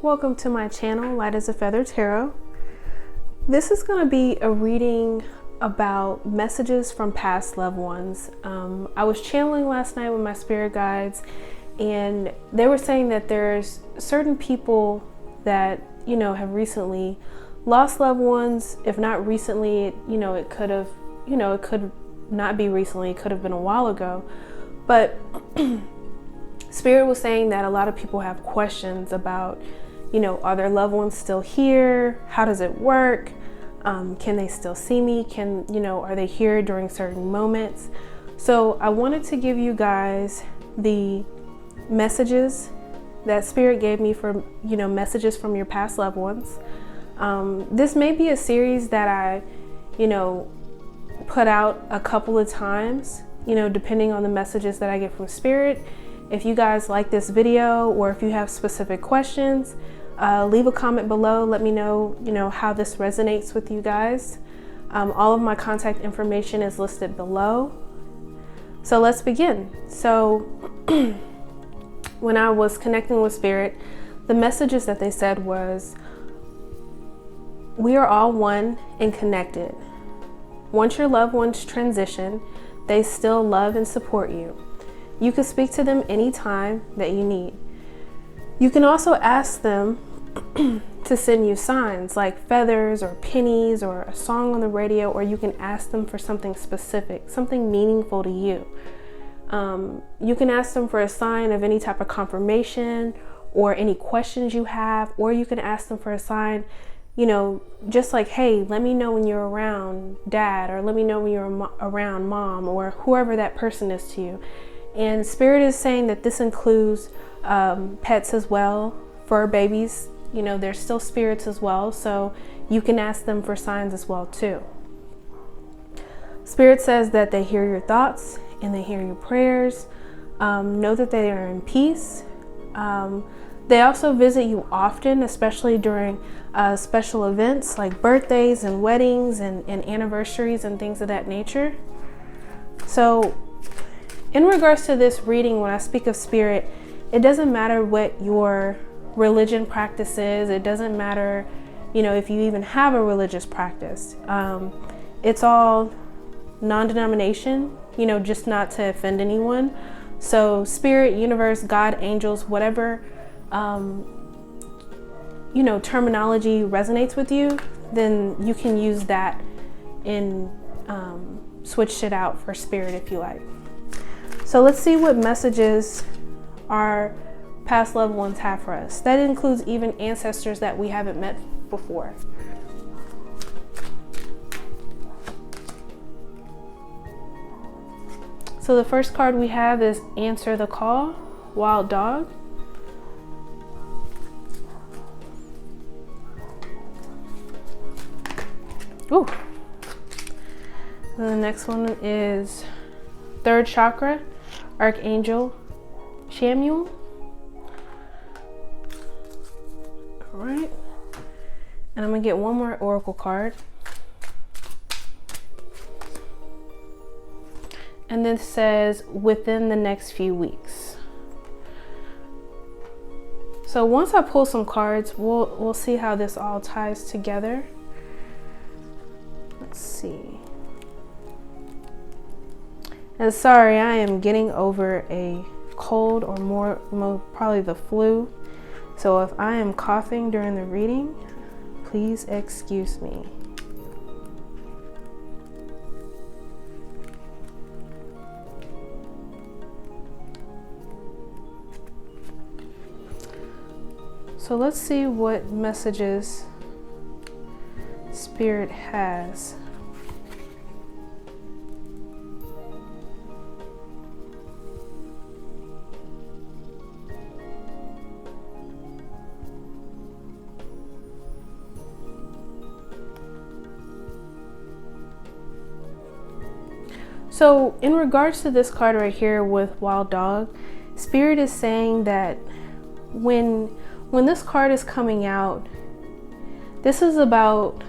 Welcome to my channel, LightAsFeatherTarot. This is going to be a reading about messages from past loved ones. I was channeling last night with my spirit guides, and they were saying that there's certain people that, have recently lost loved ones. If not recently, it could not be recently, it could have been a while ago. But Spirit was saying that a lot of people have questions about, are their loved ones still here? How does it work? Can they still see me? Are they here during certain moments? So I wanted to give you guys the messages that Spirit gave me for, messages from your past loved ones. This may be a series that I, put out a couple of times, depending on the messages that I get from Spirit. If you guys like this video, or if you have specific questions, leave a comment below. Let me know, how this resonates with you guys. All of my contact information is listed below. So let's begin. So when I was connecting with Spirit, the messages that they said was, we are all one and connected. Once your loved ones transition, they still love and support you. You can speak to them anytime that you need. You can also ask them to send you signs like feathers or pennies or a song on the radio, or you can ask them for something specific, something meaningful to you. You can ask them for a sign of any type of confirmation or any questions you have, or you can ask them for a sign, just like, hey, let me know when you're around dad, or let me know when you're around mom, or whoever that person is to you. And Spirit is saying that this includes pets as well, fur babies. They're still spirits as well, so you can ask them for signs as well too. Spirit says that they hear your thoughts and they hear your prayers. Know that they are in peace. They also visit you often, especially during special events like birthdays and weddings and anniversaries and things of that nature. So in regards to this reading, when I speak of Spirit, it doesn't matter what your religion practice is. It doesn't matter, if you even have a religious practice. It's all non-denomination, just not to offend anyone. So Spirit, universe, God, angels, whatever, terminology resonates with you, then you can use that and switch it out for Spirit if you like. So let's see what messages our past loved ones have for us. That includes even ancestors that we haven't met before. So the first card we have is Answer the Call, Wild Dog. Ooh. And the next one is Third Chakra, Archangel Chamuel. All right. And I'm gonna get one more oracle card. And then it says within the next few weeks. So once I pull some cards, we'll see how this all ties together. Let's see. And sorry, I am getting over a cold, or more probably the flu. So if I am coughing during the reading, please excuse me. So let's see what messages Spirit has. So in regards to this card right here with Wild Dog, Spirit is saying that when this card is coming out, this is about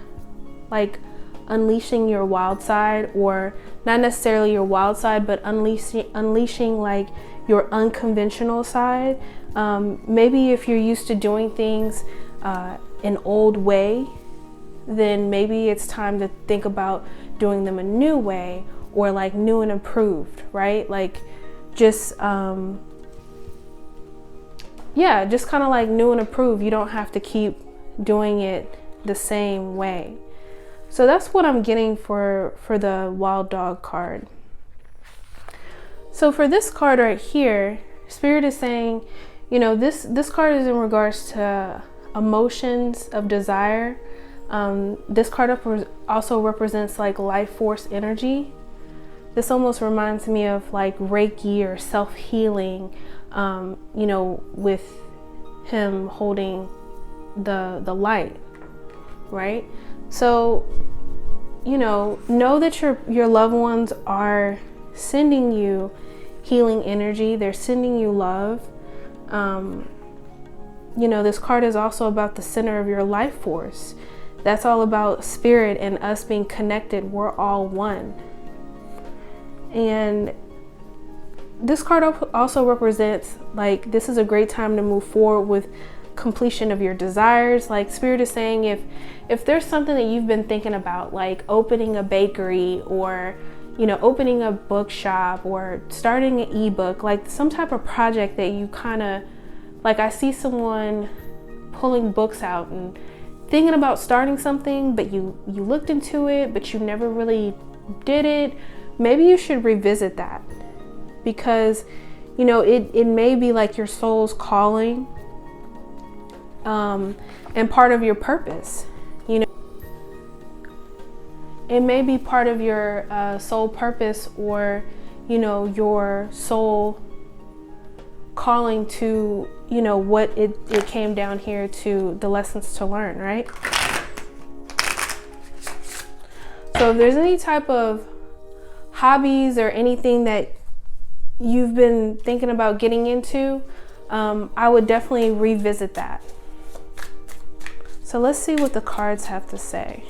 like unleashing your wild side, or not necessarily your wild side, but unleashing like your unconventional side. Maybe if you're used to doing things an old way, then maybe it's time to think about doing them a new way, or like new and improved, right? Like just yeah, just kind of like new and improved. You don't have to keep doing it the same way. So that's what I'm getting for the wild dog card. So for this card right here, Spirit is saying, you know, this card is in regards to emotions of desire. This card also represents like life force energy. This almost reminds me of like Reiki or self-healing, you know, with him holding the light, right? So, you know that your loved ones are sending you healing energy. They're sending you love. You know, this card is also about the center of your life force. That's all about spirit and us being connected. We're all one. And this card also represents like this is a great time to move forward with completion of your desires. Like Spirit is saying, if there's something that you've been thinking about, like opening a bakery, or you know, opening a bookshop, or starting an ebook, like some type of project that you kind of like, I see someone pulling books out and thinking about starting something, but you looked into it, but you never really did it. Maybe you should revisit that, because you know it may be like your soul's calling, and part of your purpose. You know, it may be part of your soul purpose, or you know, your soul calling to, you know, what it came down here to, the lessons to learn, right? So if there's any type of hobbies or anything that you've been thinking about getting into, I would definitely revisit that. So let's see what the cards have to say.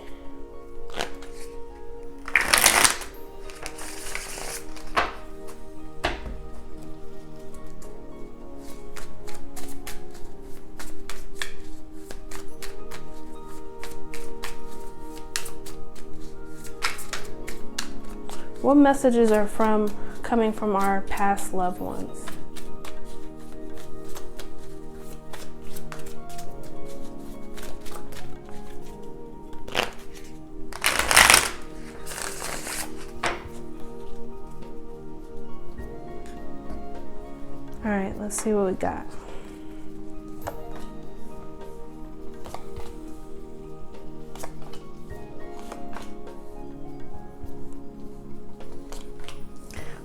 What messages are coming from our past loved ones? All right, let's see what we got.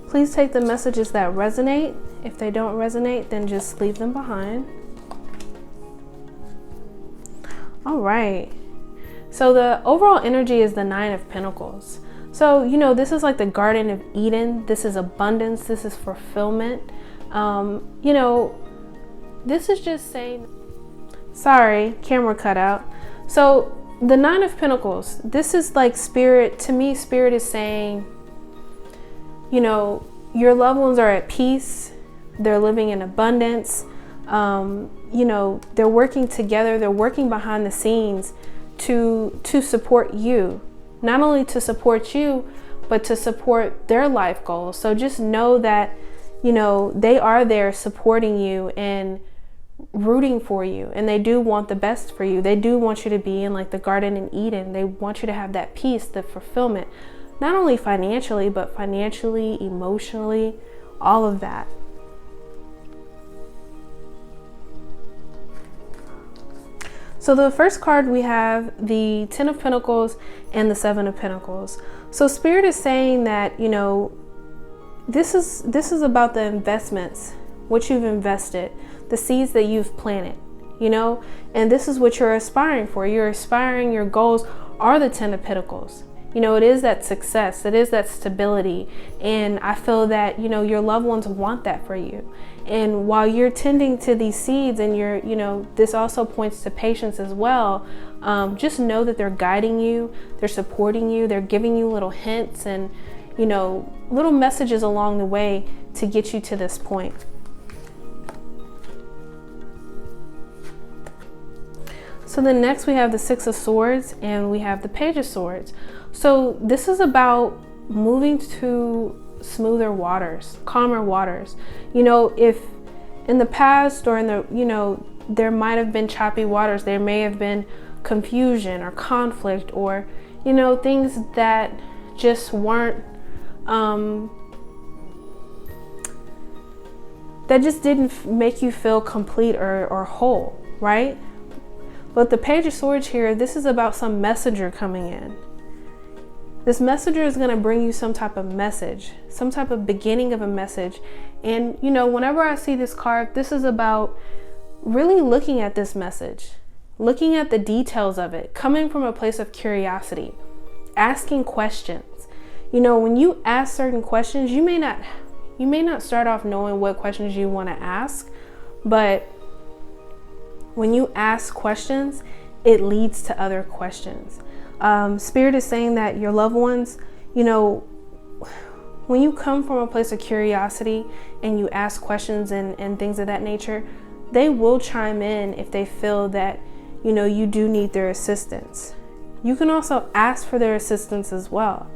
Please take the messages that resonate. If they don't resonate, then just leave them behind. All right. So the overall energy is the Nine of Pentacles. So, you know, this is like the Garden of Eden. This is abundance. This is fulfillment. You know, this is just saying, sorry, camera cut out. So the Nine of Pentacles, this is like Spirit. To me, Spirit is saying, you know, your loved ones are at peace. They're living in abundance. You know, they're working together. They're working behind the scenes to support you. Not only to support you, but to support their life goals. So just know that, you know, they are there supporting you and rooting for you. And they do want the best for you. They do want you to be in like the Garden in Eden. They want you to have that peace, the fulfillment. Not only financially, but financially, emotionally, all of that. So the first card, we have the Ten of Pentacles and the Seven of Pentacles. So Spirit is saying that, you know, this is about the investments, what you've invested, the seeds that you've planted, you know, and this is what you're aspiring for. You're aspiring, your goals are the Ten of Pentacles. You know, it is that success, it is that stability. And I feel that, you know, your loved ones want that for you. And while you're tending to these seeds and you're, you know, this also points to patience as well. Just know that they're guiding you, they're supporting you, they're giving you little hints and, you know, little messages along the way to get you to this point. So then next we have the Six of Swords and we have the Page of Swords. So this is about moving to smoother waters, calmer waters. You know, if in the past or in the, you know, there might have been choppy waters, there may have been confusion or conflict or, you know, things that just weren't, that just didn't make you feel complete or whole, right? But the Page of Swords here, this is about some messenger coming in. This messenger is going to bring you some type of message, some type of beginning of a message. And, you know, whenever I see this card, this is about really looking at this message, looking at the details of it, coming from a place of curiosity, asking questions. You know, when you ask certain questions, you may not start off knowing what questions you want to ask, but when you ask questions, it leads to other questions. Spirit is saying that your loved ones, you know, when you come from a place of curiosity and you ask questions and things of that nature, they will chime in if they feel that, you know, you do need their assistance. You can also ask for their assistance as well.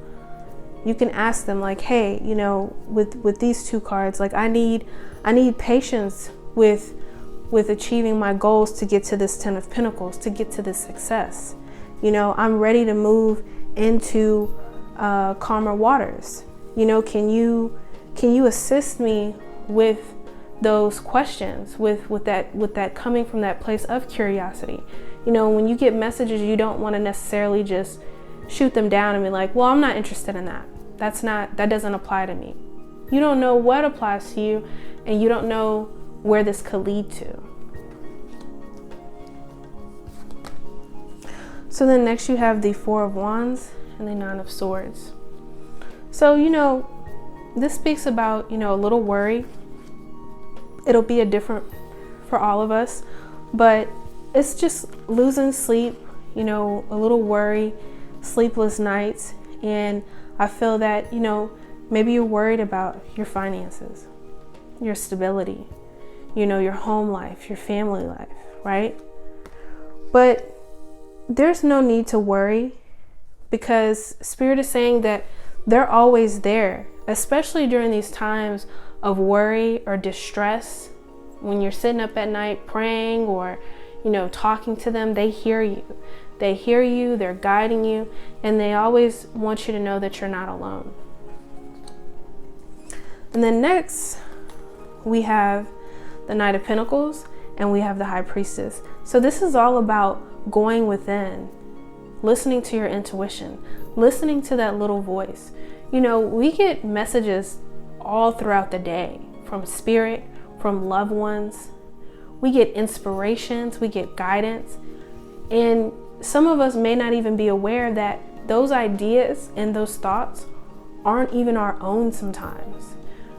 You can ask them like, hey, you know, with these two cards, like I need patience with achieving my goals to get to this 10 of Pentacles, to get to this success. You know, I'm ready to move into calmer waters. You know, can you assist me with those questions, with that coming from that place of curiosity? You know, when you get messages, you don't want to necessarily just shoot them down and be like, well, I'm not interested in that. That doesn't apply to me. You don't know what applies to you, and you don't know where this could lead to. So then next you have the Four of Wands and the Nine of Swords. So, you know, this speaks about, you know, a little worry. It'll be a different for all of us, but it's just losing sleep, you know, a little worry, sleepless nights. And I feel that, you know, maybe you're worried about your finances, your stability, you know, your home life, your family life, right? But there's no need to worry, because Spirit is saying that they're always there, especially during these times of worry or distress. When you're sitting up at night praying or, you know, talking to them, they hear you. They hear you, they're guiding you, and they always want you to know that you're not alone. And then next, we have the Knight of Pentacles and we have the High Priestess. So this is all about going within, listening to your intuition, listening to that little voice. You know, we get messages all throughout the day from Spirit, from loved ones. We get inspirations, we get guidance, and some of us may not even be aware that those ideas and those thoughts aren't even our own sometimes.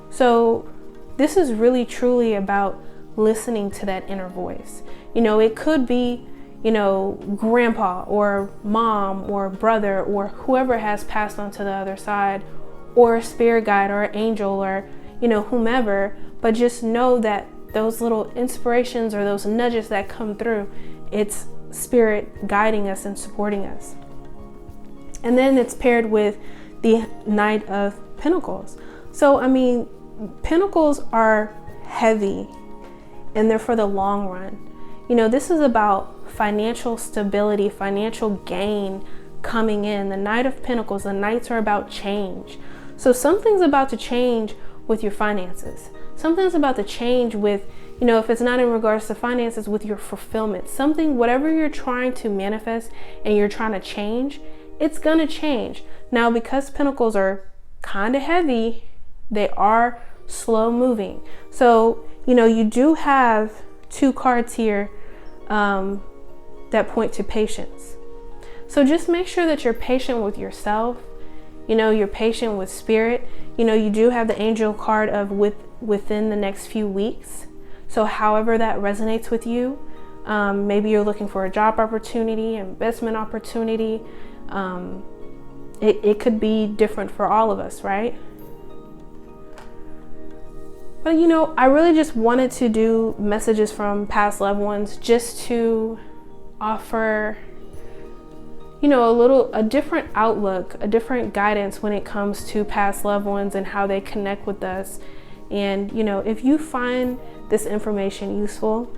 So this is really truly about listening to that inner voice. You know, it could be, you know, grandpa or mom or brother or whoever has passed on to the other side, or a spirit guide or an angel or, you know, whomever. But just know that those little inspirations or those nudges that come through, it's Spirit guiding us and supporting us. And then it's paired with the Knight of Pentacles. So, I mean, Pentacles are heavy and they're for the long run. You know, this is about financial stability, financial gain coming in. The Knight of Pentacles, the Knights are about change. So something's about to change with your finances. Something's about to change with, you know, if it's not in regards to finances, with your fulfillment. Something, whatever you're trying to manifest and you're trying to change, it's gonna change. Now, because Pentacles are kind of heavy, they are slow moving. So, you know, you do have two cards here that point to patience. So just make sure that you're patient with yourself. You know, you're patient with Spirit. You know, you do have the angel card of within the next few weeks. So however that resonates with you, maybe you're looking for a job opportunity, investment opportunity. It could be different for all of us, right? But, you know, I really just wanted to do messages from past loved ones just to offer, you know, a different outlook, a different guidance when it comes to past loved ones and how they connect with us. And, you know, if you find this information useful,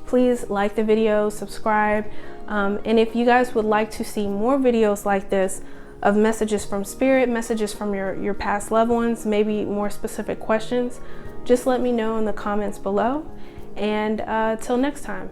please like the video, subscribe. And if you guys would like to see more videos like this of messages from spirit, messages from your past loved ones, maybe more specific questions, just let me know in the comments below. And till next time.